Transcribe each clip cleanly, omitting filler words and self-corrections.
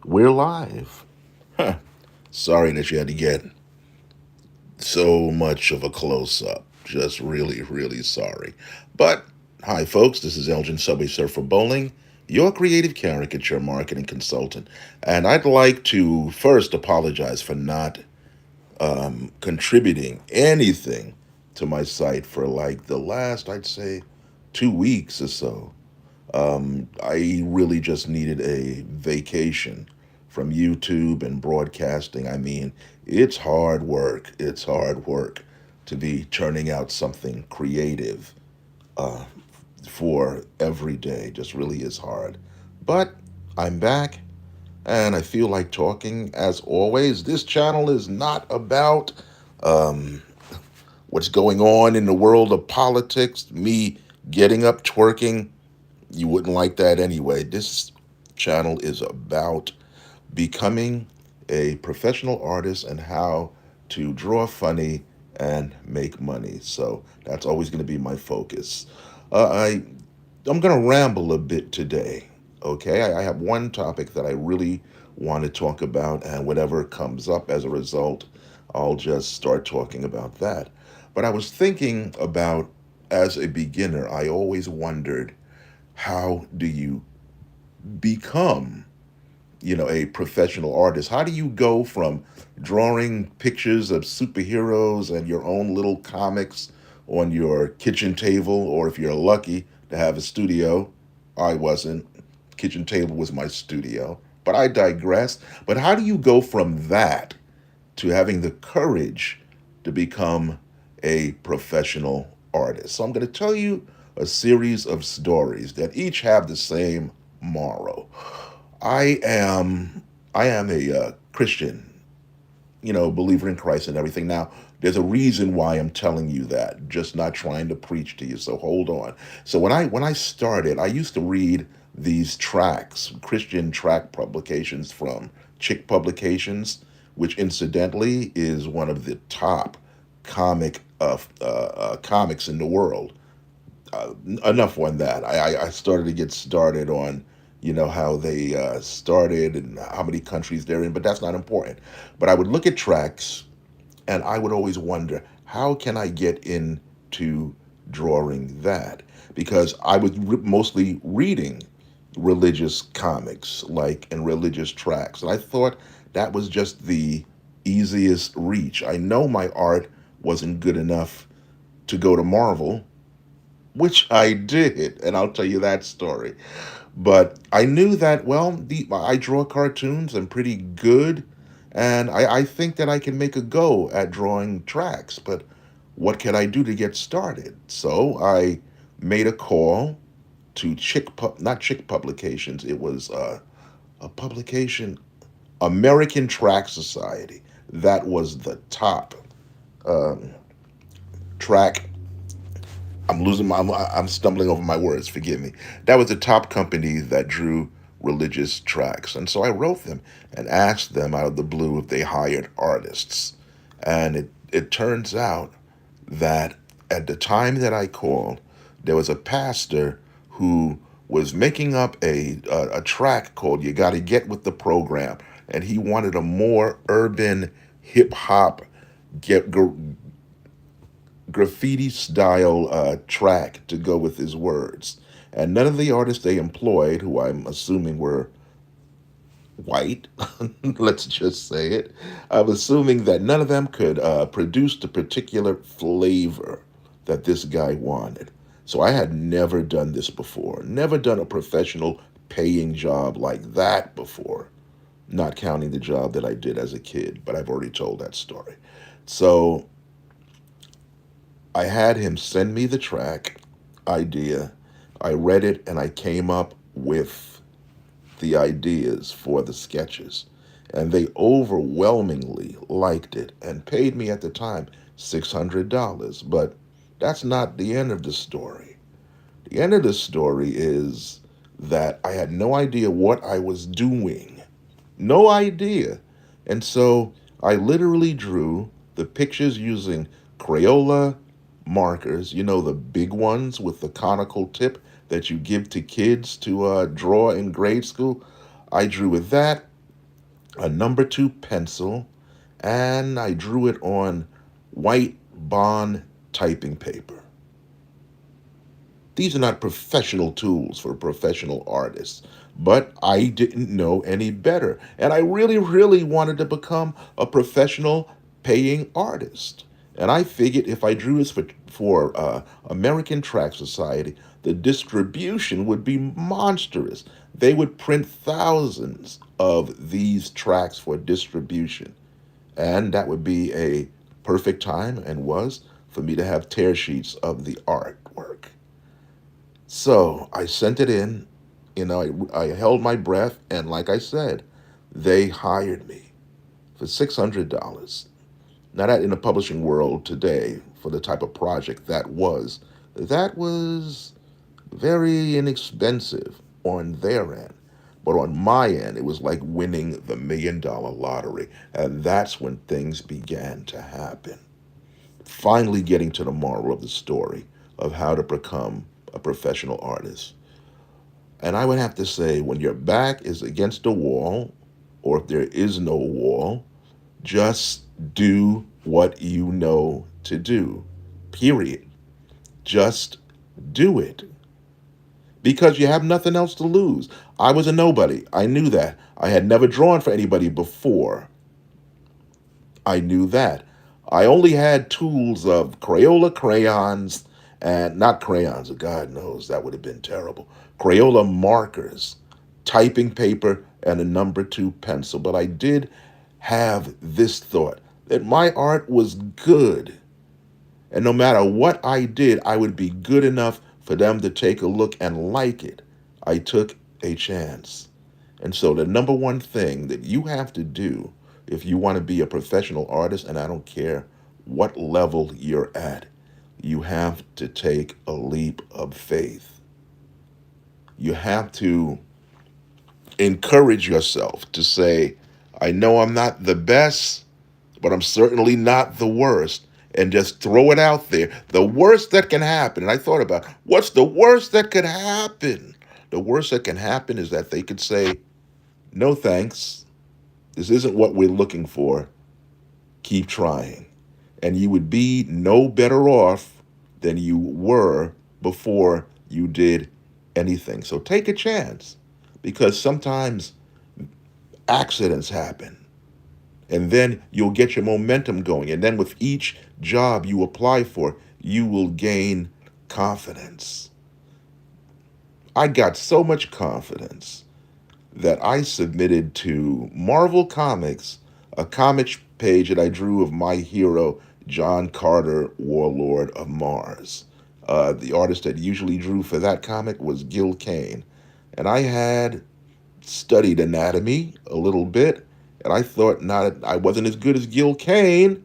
We're live. Huh. Sorry that you had to get so much of a close up. Just really, really sorry. But hi, folks. This is Elgin Subway Surfer Bowling, your creative caricature marketing consultant. And I'd like to first apologize for not contributing anything to my site for like the last, I'd say, 2 weeks or so. I really just needed a vacation from YouTube and broadcasting. I mean, it's hard work. It's hard work to be turning out something creative uh, for every day. Just really is hard. But I'm back and I feel like talking as always. This channel is not about um, what's going on in the world of politics, me getting up twerking. You wouldn't like that anyway. This channel is about becoming a professional artist and how to draw funny and make money. So that's always going to be my focus. I'm going to ramble a bit today. Okay, I have one topic that I really want to talk about, and whatever comes up as a result, I'll just start talking about that. But I was thinking about, as a beginner, I always wondered, how do you become, a professional artist? How do you go from drawing pictures of superheroes and your own little comics on your kitchen table, or if you're lucky to have a studio? I wasn't. Kitchen table was my studio. But I digress. But how do you go from that to having the courage to become a professional artist? So I'm going to tell you a series of stories that each have the same moral. I am I am a Christian, believer in Christ and everything. Now, there's a reason why I'm telling you that, just not trying to preach to you. So hold on. So when I started, I used to read these tracts, Christian tract publications from Chick Publications, which incidentally is one of the top comics in the world. Enough on that. I started to get started on, how they started and how many countries they're in, but that's not important. But I would look at tracks and I would always wonder, how can I get into drawing that? Because I was mostly reading religious comics, like, and religious tracks. And I thought that was just the easiest reach. I know my art wasn't good enough to go to Marvel, which I did, and I'll tell you that story. But I knew that, well, I draw cartoons. I'm pretty good, and I think that I can make a go at drawing tracks. But what can I do to get started? So I made a call to not Chick Publications. It was a publication, American Track Society. That was the top um, track. I'm stumbling over my words. Forgive me. That was the top company that drew religious tracks, and so I wrote them and asked them out of the blue if they hired artists. And it turns out that at the time that I called, there was a pastor who was making up a track called "You Got to Get with the Program," and he wanted a more urban hip hop get graffiti style track to go with his words. And none of the artists they employed, who I'm assuming were white, let's just say it, I'm assuming that none of them could produce the particular flavor that this guy wanted. So I had never done this before, never done a professional paying job like that before, not counting the job that I did as a kid, but I've already told that story. So I had him send me the track idea. I read it and I came up with the ideas for the sketches. And they overwhelmingly liked it and paid me at the time $600. But that's not the end of the story. The end of the story is that I had no idea what I was doing. No idea. And so I literally drew the pictures using Crayola markers, the big ones with the conical tip that you give to kids to draw in grade school. I drew with that, a number two pencil, and I drew it on white bond typing paper. These are not professional tools for professional artists, but I didn't know any better. And I really, really wanted to become a professional paying artist. And I figured if I drew this for American Tract Society, the distribution would be monstrous. They would print thousands of these tracts for distribution. And that would be a perfect time, and was, for me to have tear sheets of the artwork. So I sent it in. I held my breath, and like I said, they hired me for $600. Now, that in the publishing world today, for the type of project that was very inexpensive on their end. But on my end, it was like winning the $1 million lottery. And that's when things began to happen. Finally, getting to the moral of the story of how to become a professional artist. And I would have to say, when your back is against a wall, or if there is no wall, just do what you know to do. Period. Just do it. Because you have nothing else to lose. I was a nobody. I knew that. I had never drawn for anybody before. I knew that. I only had tools of Crayola crayons, and not crayons, God knows that would have been terrible. Crayola markers, typing paper, and a number two pencil. But I did have this thought that my art was good. And no matter what I did, I would be good enough for them to take a look and like it. I took a chance. And so, the number one thing that you have to do if you want to be a professional artist, and I don't care what level you're at, you have to take a leap of faith. You have to encourage yourself to say, I know I'm not the best, but I'm certainly not the worst. And just throw it out there. The worst that can happen, and I thought about what's the worst that could happen? The worst that can happen is that they could say, no thanks. This isn't what we're looking for. Keep trying. And you would be no better off than you were before you did anything. So take a chance, because sometimes accidents happen. And then you'll get your momentum going. And then with each job you apply for, you will gain confidence. I got so much confidence that I submitted to Marvel Comics a comic page that I drew of my hero, John Carter, Warlord of Mars. The artist that usually drew for that comic was Gil Kane. And I had studied anatomy a little bit, and I thought not I wasn't as good as Gil Kane,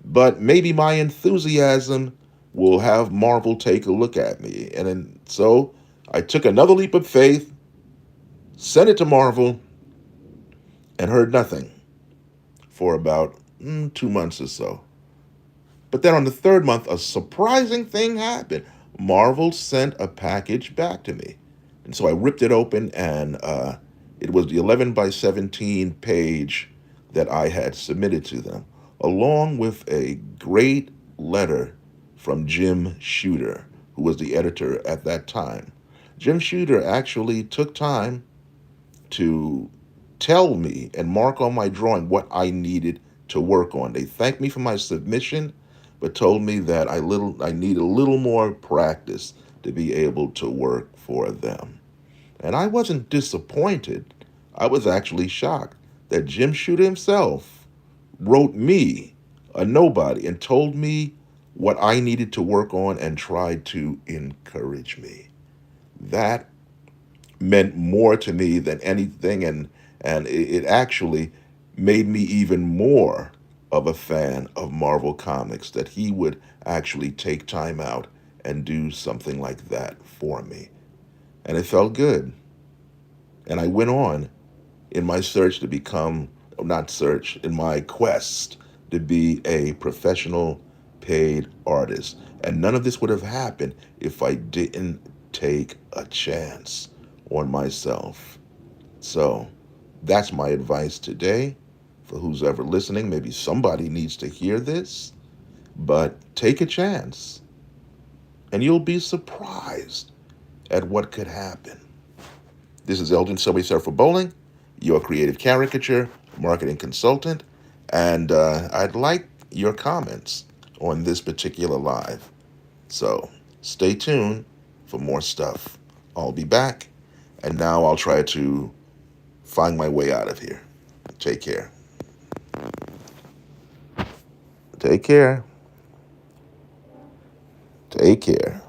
but maybe my enthusiasm will have Marvel take a look at me. And then, so I took another leap of faith, sent it to Marvel, and heard nothing for about 2 months or so. But then on the third month, a surprising thing happened. Marvel sent a package back to me. And so I ripped it open, and it was the 11 by 17 page that I had submitted to them, along with a great letter from Jim Shooter, who was the editor at that time. Jim Shooter actually took time to tell me and mark on my drawing what I needed to work on. They thanked me for my submission, but told me that I need a little more practice to be able to work for them. And I wasn't disappointed. I was actually shocked that Jim Shooter himself wrote me, a nobody, and told me what I needed to work on and tried to encourage me. That meant more to me than anything, and it actually made me even more of a fan of Marvel Comics, that he would actually take time out and do something like that for me. And it felt good. And I went on in my search to become, not search, in my quest to be a professional paid artist. And none of this would have happened if I didn't take a chance on myself. So That's my advice today for who's ever listening. Maybe somebody needs to hear this, but take a chance and you'll be surprised at what could happen. This is Eldon Subway Surfer Bowling, your creative caricature marketing consultant, and I'd like your comments on this particular live. So stay tuned for more stuff. I'll be back, and now I'll try to find my way out of here. Take care. Take care. Take care.